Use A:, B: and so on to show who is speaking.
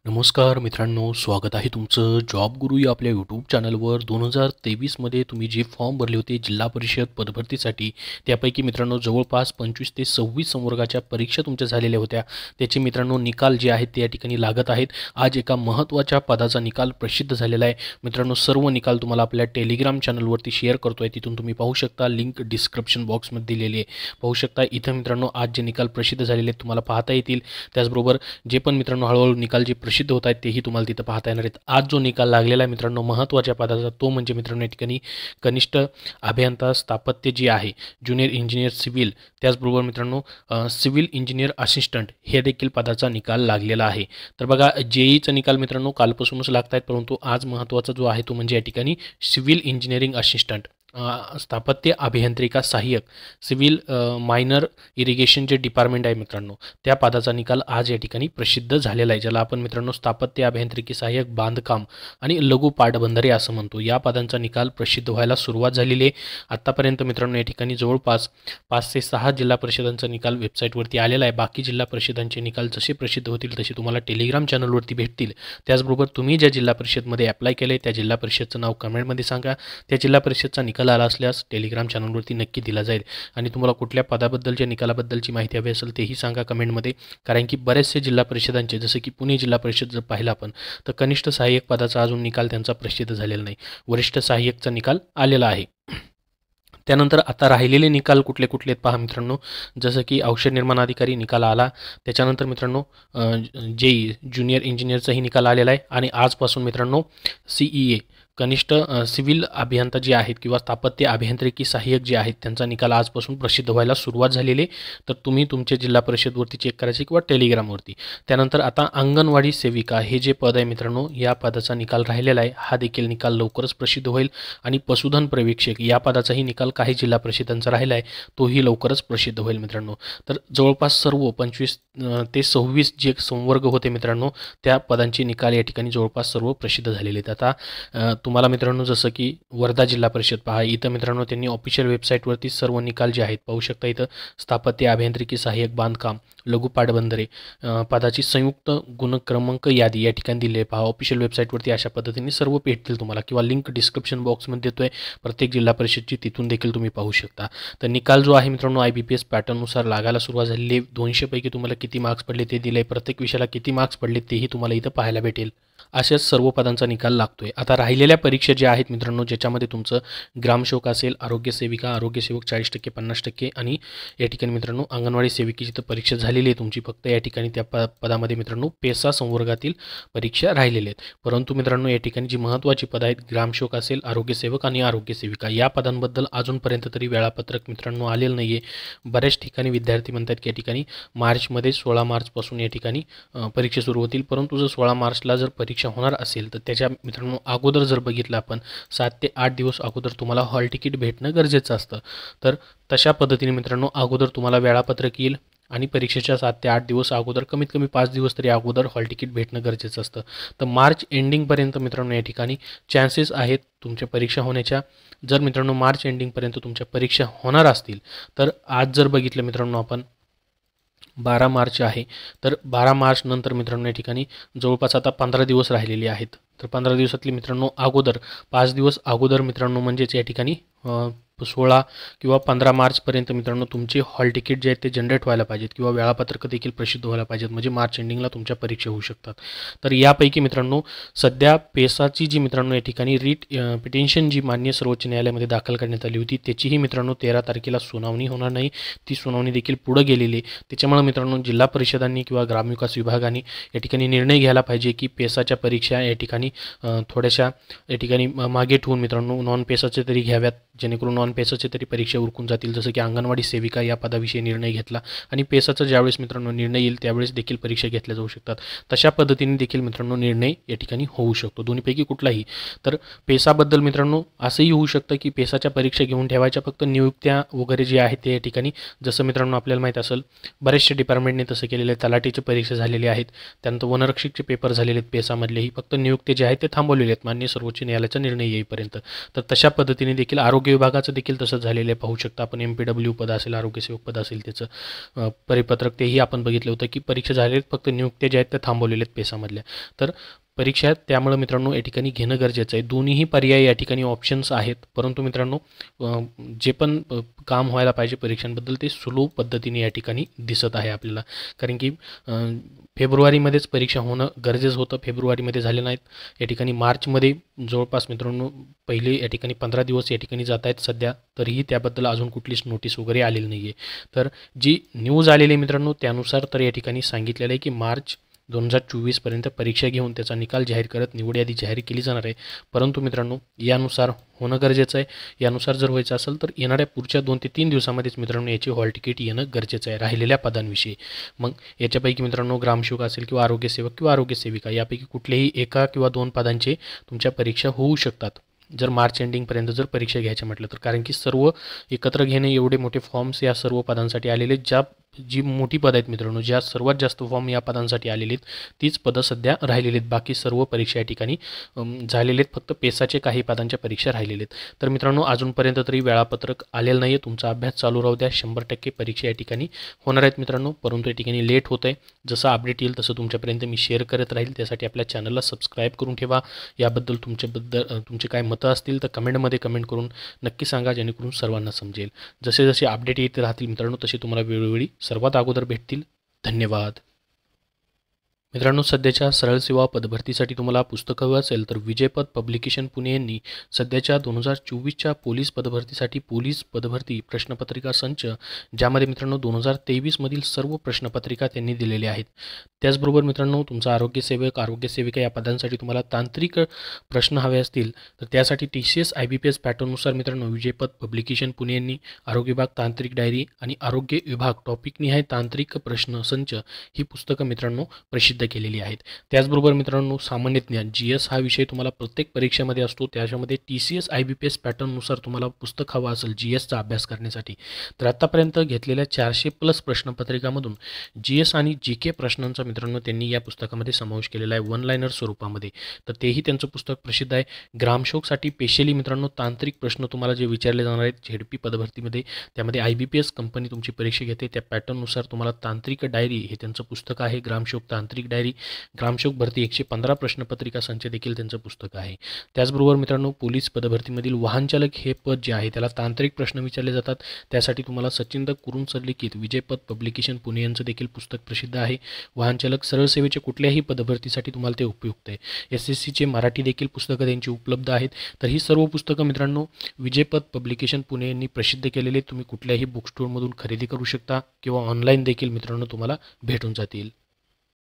A: नमस्कार मित्रांनो, स्वागत आहे तुमचं जॉब गुरु या आपल्या यूट्यूब चॅनलवर. 2023मध्ये तुम्ही जे फॉर्म भरले होते जिल्हा परिषद पदभरतीसाठी, त्यापैकी मित्रांनो जवळपास 25 ते 26 संवर्गाच्या परीक्षा तुमच्या झालेल्या होत्या. त्याचे मित्रांनो निकाल जे आहेत ते या ठिकाणी लागत आहेत. आज एका महत्त्वाच्या पदाचा निकाल प्रसिद्ध झालेला आहे. मित्रांनो सर्व निकाल तुम्हाला आपल्या टेलिग्राम चॅनलवरती शेअर करतो आहे, तिथून तुम्ही पाहू शकता. लिंक डिस्क्रिप्शन बॉक्समध्ये दिलेली आहे, पाहू शकता. इथं मित्रांनो आज जे निकाल प्रसिद्ध झालेले आहेत तुम्हाला पाहता येतील. त्याचबरोबर जे पण मित्रांनो हळूहळू निकाल जे प्रसिद्ध होत आहेत तेही तुम्हाला तिथं पाहता येणार आहेत. आज जो निकाल लागलेला आहे मित्रांनो महत्त्वाच्या पदाचा, तो म्हणजे मित्रांनो या ठिकाणी कनिष्ठ अभियंता स्थापत्य जे आहे, ज्युनियर इंजिनियर सिव्हिल, त्याचबरोबर मित्रांनो सिव्हिल इंजिनियर असिस्टंट हे देखील पदाचा निकाल लागलेला आहे. तर बघा, जेईचा निकाल मित्रांनो कालपासूनच लागत आहेत, परंतु आज महत्त्वाचा जो आहे तो म्हणजे या ठिकाणी सिव्हिल इंजिनिअरिंग असिस्टंट, स्थापत्य अभियांत्रिका सहाय्यक, सिव्हिल मायनर इरिगेशन जे डिपार्टमेंट आहे मित्रांनो, त्या पदाचा निकाल आज या ठिकाणी प्रसिद्ध झालेला आहे, ज्याला आपण मित्रांनो स्थापत्य अभियांत्रिकी सहाय्यक बांधकाम आणि लघु पाटबंधारे असं म्हणतो. या पदांचा निकाल प्रसिद्ध व्हायला सुरुवात झालेली आहे. आत्तापर्यंत मित्रांनो या ठिकाणी जवळपास 5 ते 6 जिल्हा परिषदांचा निकाल वेबसाईटवरती आलेला आहे. बाकी जिल्हा परिषदांचे निकाल जसे प्रसिद्ध होतील तसे तुम्हाला टेलिग्राम चॅनलवरती भेटतील. त्याचबरोबर तुम्ही ज्या जिल्हा परिषदमध्ये अप्लाय केले त्या जिल्हा परिषदचं नाव कमेंटमध्ये सांगा. त्या जिल्हा परिषदचा निकाल आला असल्यास टेलिग्राम चॅनलवरती नक्की दिला जाईल. आणि तुम्हाला कुठल्या पदाबद्दलच्या निकालाबद्दलची माहिती हवी असेल तेही सांगा कमेंटमध्ये, कारण की बरेचसे जिल्हा परिषदांचे, जसे की पुणे जिल्हा परिषद जर पाहिलं आपण, तर कनिष्ठ सहाय्यक पदाचा अजून निकाल त्यांचा प्रसिद्ध झालेला नाही. वरिष्ठ सहाय्यकचा निकाल आलेला आहे. त्यानंतर आता राहिलेले निकाल कुठले कुठले आहेत पहा मित्रांनो. जसं की औषध निर्माण अधिकारी निकाल आला. त्याच्यानंतर मित्रांनो जेई ज्युनियर इंजिनियरचाही निकाल आलेला आहे. आणि आजपासून मित्रांनो CEA कनिष्ठ सिव्हिल अभियंता जे आहेत किंवा स्थापत्य अभियांत्रिकी सहाय्यक जे आहेत त्यांचा निकाल आजपासून प्रसिद्ध व्हायला सुरुवात झालेली आहे. तर तुम्ही तुमच्या जिल्हा परिषदवरती चेक करायचे किंवा टेलिग्रामवरती. त्यानंतर आता अंगणवाडी सेविका हे जे पद आहे मित्रांनो, या पदाचा निकाल राहिलेला आहे. हा देखील निकाल लवकरच प्रसिद्ध होईल. आणि पशुधन पर्यवेक्षक या पदाचाही निकाल काही जिल्हा परिषदांचा राहिला आहे, तोही लवकरच प्रसिद्ध होईल मित्रांनो. तर जवळपास सर्व 25 ते 26 जे संवर्ग होते मित्रांनो, त्या पदांचे निकाल या ठिकाणी जवळपास सर्व प्रसिद्ध झालेले आहेत. आता तुम्हाला मित्रांनो जसं की वर्धा जिल्हा परिषद पहा, इथं मित्रांनो त्यांनी ऑफिशियल वेबसाईटवरती सर्व निकाल जे आहेत पाहू शकता. इथं स्थापत्य अभियांत्रिकी सहाय्यक बांधकाम लघु पाटबंधारे पदाची संयुक्त गुणक्रमांक यादी या ठिकाणी दिली आहे पहा. ऑफिशियल वेबसाईटवरती अशा पद्धतीने सर्व भेटतील तुम्हाला, किंवा लिंक डिस्क्रिप्शन बॉक्समध्ये देतोय प्रत्येक जिल्हा परिषदची, तिथून देखील तुम्ही पाहू शकता. तर निकाल जो आहे मित्रांनो IBPS पॅटर्ननुसार लागायला सुरुवात झालेली आहे. 200 पैकी तुम्हाला किती मार्क्स पडले ते दिले, प्रत्येक विषयाला किती मार्क्स पडले तेही तुम्हाला इथं पाहायला भेटेल. अशाच सर्व पदांचा निकाल लागतोय. आता राहिलेल्या परीक्षा ज्या आहेत मित्रांनो, ज्याच्यामध्ये तुमचं ग्रामसेवक असेल, आरोग्य सेविका, आरोग्यसेवक 40% 50%, आणि या ठिकाणी मित्रांनो अंगणवाडी सेविकेची तर परीक्षा झालेली आहे तुमची. फक्त या ठिकाणी त्या पदामध्ये मित्रांनो पेसा संवर्गातील परीक्षा राहिलेल्या आहेत. परंतु मित्रांनो या ठिकाणी जी महत्त्वाची पद आहेत, ग्रामसेवक असेल, आरोग्यसेवक आणि आरोग्य सेविका, या पदांबद्दल अजूनपर्यंत तरी वेळापत्रक मित्रांनो आलेलं नाही आहे. बऱ्याच ठिकाणी विद्यार्थी म्हणतात की या ठिकाणी मार्चमध्ये 16 मार्चपासून या ठिकाणी परीक्षा सुरू होतील. परंतु जर 16 मार्चला जर परीक्षा होणार असेल तर त्याच्या मित्रांनो अगोदर जर बघितलं आपण 7 ते 8 दिवस अगोदर तुम्हाला हॉल तिकीट भेटणं गरजेचं असतं. तर तशा पद्धतीने मित्रांनो अगोदर तुम्हाला वेळापत्रक येईल, आणि परीक्षेच्या 7 ते 8 दिवस अगोदर, कमीत कमी 5 दिवस तरी अगोदर हॉल तिकीट भेटणं गरजेचं असतं. तर मार्च एंडिंगपर्यंत मित्रांनो या ठिकाणी चान्सेस आहेत तुमच्या परीक्षा होण्याच्या. जर मित्रांनो मार्च एंडिंगपर्यंत तुमच्या परीक्षा होणार असतील तर आज जर बघितलं मित्रांनो आपण 12 मार्च आहे, तर 12 मार्च नंतर मित्रांनो या ठिकाणी जवळपास आता 15 दिवस राहिलेले आहेत. तर 15 दिवसातली मित्रांनो अगोदर 5 दिवस अगोदर मित्रांनो म्हणजेच या ठिकाणी 16 किंवा 15 मार्चपर्यंत मित्रांनो तुमचे हॉल तिकीट जे आहेत ते जनरेट व्हायला पाहिजेत, किंवा वेळापत्रक देखील प्रसिद्ध व्हायला पाहिजेत, म्हणजे मार्च एंडिंगला तुमच्या परीक्षा होऊ शकतात. तर यापैकी मित्रांनो सध्या पेसाची जी मित्रांनो या ठिकाणी पिटिशन जी माननीय सर्वोच्च न्यायालयामध्ये दाखल करण्यात आली होती, त्याचीही मित्रांनो 13 तारखेला सुनावणी होणार नाही. ती सुनावणी देखील पुढे गेलेली आहे. त्याच्यामुळे मित्रांनो जिल्हा परिषदांनी किंवा ग्रामविकास विभागाने या ठिकाणी निर्णय घ्यायला पाहिजे की पेसाच्या परीक्षा या ठिकाणी थोड्याशा या ठिकाणी मागे ठेवून मित्रांनो नॉन पेसाचे तरी घ्याव्यात, जेणेकरून नॉन पेसाचे तरी परीक्षा उरकून जातील. जसं की अंगणवाडी सेविका या पदाविषयी निर्णय घेतला, आणि पेसाचा ज्यावेळेस मित्रांनो निर्णय येईल त्यावेळेस देखील परीक्षा घेतल्या जाऊ शकतात. तशा पद्धतीने देखील मित्रांनो निर्णय या ठिकाणी होऊ शकतो, दोन्हीपैकी कुठलाही. तर पेसाबद्दल मित्रांनो असंही होऊ शकतं की पेसाच्या परीक्षा घेऊन ठेवायच्या, फक्त नियुक्त्या वगैरे जे आहेत ते या ठिकाणी, जसं मित्रांनो आपल्याला माहीत असेल बरेचशा डिपार्टमेंटने तसं केलेलं आहे. तलाठीची परीक्षा झालेली आहेत, त्यानंतर वनरक्षकचे पेपर झालेले आहेत पेसामधलेही, फक्त नियुक्ती जे आहेत ते थांबवलेले आहेत माननीय सर्वोच्च न्यायालयाचा निर्णय येईपर्यंत. तर तशा पद्धतीने देखील आरोग्य विभागाचं देखील तसंच झालेलं आहे. पाहू शकता आपण MPW पद असेल, आरोग्यसेवक पद असेल, त्याचं परिपत्रक तेही आपण बघितलं होतं की परीक्षा झालेत, फक्त नियुक्त्या ज्या आहेत त्या थांबवलेल्या आहेत पेसामधल्या. तर परीक्षा आहेत, त्यामुळे मित्रांनो या ठिकाणी घेणं गरजेचं आहे. दोन्हीही पर्याय या ठिकाणी ऑप्शन्स आहेत, परंतु मित्रांनो जे पण काम व्हायला पाहिजे परीक्षांबद्दल ते स्लो पद्धतीने या ठिकाणी दिसत आहे आपल्याला. कारण की फेब्रुवारीमध्येच परीक्षा होणं गरजेचं होतं, फेब्रुवारीमध्ये झाले नाहीत. या ठिकाणी मार्चमध्ये जवळपास मित्रांनो पहिले या ठिकाणी 15 दिवस या ठिकाणी जात आहेत सध्या, तरीही त्याबद्दल अजून कुठलीच नोटीस वगैरे आलेली नाही आहे. तर जी न्यूज आलेली आहे मित्रांनो त्यानुसार तर या ठिकाणी सांगितलेलं आहे की मार्च 2024पर्यंत परीक्षा घेऊन त्याचा निकाल जाहीर करत निवड यादी जाहीर केली जाणार आहे. परंतु मित्रांनो यानुसार होणं गरजेचं आहे. यानुसार जर व्हायचं असेल तर येणाऱ्या पुढच्या 2 ते 3 दिवसामध्येच मित्रांनो याची हॉल तिकीट येणं गरजेचं आहे राहिलेल्या पदांविषयी. मग याच्यापैकी मित्रांनो ग्रामसेवक असेल किंवा आरोग्यसेवक किंवा आरोग्यसेविका यापैकी कुठलेही एका किंवा 2 पदांचे तुमच्या परीक्षा होऊ शकतात जर मार्च एंडिंगपर्यंत जर परीक्षा घ्यायचं म्हटलं तर. कारण की सर्व एकत्र घेणे एवढे मोठे फॉर्म्स या सर्व पदांसाठी आलेले जी मोठी पदं आहेत मित्रांनो, ज्या सर्वात जास्त फॉर्म या पदांसाठी आलेले आहेत तीच पदं सध्या राहिलेली आहेत. बाकी सर्व परीक्षा या ठिकाणी झालेले आहेत, फक्त पेसाचे काही पदांच्या परीक्षा राहिलेल्या आहेत. तर मित्रांनो अजूनपर्यंत तरी वेळापत्रक आलेलं नाही आहे. तुमचा अभ्यास चालू राहू द्या. 100% परीक्षा या ठिकाणी होणार आहेत मित्रांनो, परंतु या ठिकाणी लेट होत आहे. जसं अपडेट येईल तसं तुमच्यापर्यंत मी शेअर करत राहील. त्यासाठी आपल्या चॅनलला सबस्क्राईब करून ठेवा. याबद्दल तुमचे काय मतं असतील तर कमेंटमध्ये कमेंट करून नक्की सांगा, जेणेकरून सर्वांना समजेल. जसे जसे अपडेट येत राहतील मित्रांनो तसे तुम्हाला वेळोवेळी सर्वात अगोदर भेटतील. धन्यवाद मित्रांनो. सध्याच्या सरळ सेवा पदभरतीसाठी तुम्हाला पुस्तक हवं असेल तर विजयपथ पब्लिकेशन पुणे यांनी सध्याच्या 2024च्या पोलीस पदभरतीसाठी पोलीस पदभरती प्रश्नपत्रिका संच, ज्यामध्ये मित्रांनो 2023मधील सर्व प्रश्नपत्रिका त्यांनी दिलेल्या आहेत. त्याचबरोबर मित्रांनो तुमचा आरोग्यसेवक आरोग्यसेविका या पदांसाठी तुम्हाला तांत्रिक प्रश्न हवे असतील तर त्यासाठी TCS IBPS पॅटर्ननुसार मित्रांनो विजयपथ पब्लिकेशन पुणे यांनी आरोग्य विभाग तांत्रिक डायरी आणि आरोग्य विभाग टॉपिकनिहाय तांत्रिक प्रश्न संच ही पुस्तकं मित्रांनो प्रसिद्ध केलेली आहेत. त्याचबरोबर मित्रांनो सामान्य ज्ञान GS हा विषय तुम्हाला प्रत्येक परीक्षेमध्ये असतो. त्याच्यामध्ये TCS IBPS पॅटर्ननुसार तुम्हाला पुस्तक हवं असेल GSचा अभ्यास करण्यासाठी तर आत्तापर्यंत घेतलेल्या 400+ प्रश्नपत्रिकामधून GS आणि GK प्रश्नांचा मित्रांनो त्यांनी या पुस्तकामध्ये समावेश केलेला आहे 1 लाइनर स्वरूपामध्ये. तर तेही त्यांचं पुस्तक प्रसिद्ध आहे. ग्रामसेवकसाठी स्पेशली मित्रांनो तांत्रिक प्रश्न तुम्हाला जे विचारले जाणार आहेत ZP पदभरतीमध्ये, त्यामध्ये IBPS कंपनी तुमची परीक्षा घेते त्या पॅटर्ननुसार तुम्हाला तांत्रिक डायरी हे त्यांचं पुस्तक आहे. ग्रामसेवक तांत्रिक डायरी, ग्रामसेवक भरती 115 प्रश्नपत्रिका संच देखील त्यांचं पुस्तक आहे. त्याचबरोबर मित्रांनो पोलीस पदभरतीमधील वाहनचालक हे पद जे आहे त्याला तांत्रिक प्रश्न विचारले जातात. त्यासाठी तुम्हाला सचिंद कुरुंसर लिखित विजयपथ पब्लिकेशन पुणे यांचं देखील पुस्तक प्रसिद्ध आहे. वाहनचालक सरळ सेवेच्या कुठल्याही पदभरतीसाठी तुम्हाला ते उपयुक्त आहे. SSCचे मराठी देखील पुस्तकं त्यांची उपलब्ध आहेत. तर ही सर्व पुस्तकं मित्रांनो विजयपथ पब्लिकेशन पुणे यांनी प्रसिद्ध केलेले तुम्ही कुठल्याही बुक स्टोअरमधून खरेदी करू शकता किंवा ऑनलाईन देखील मित्रांनो तुम्हाला भेटून जातील.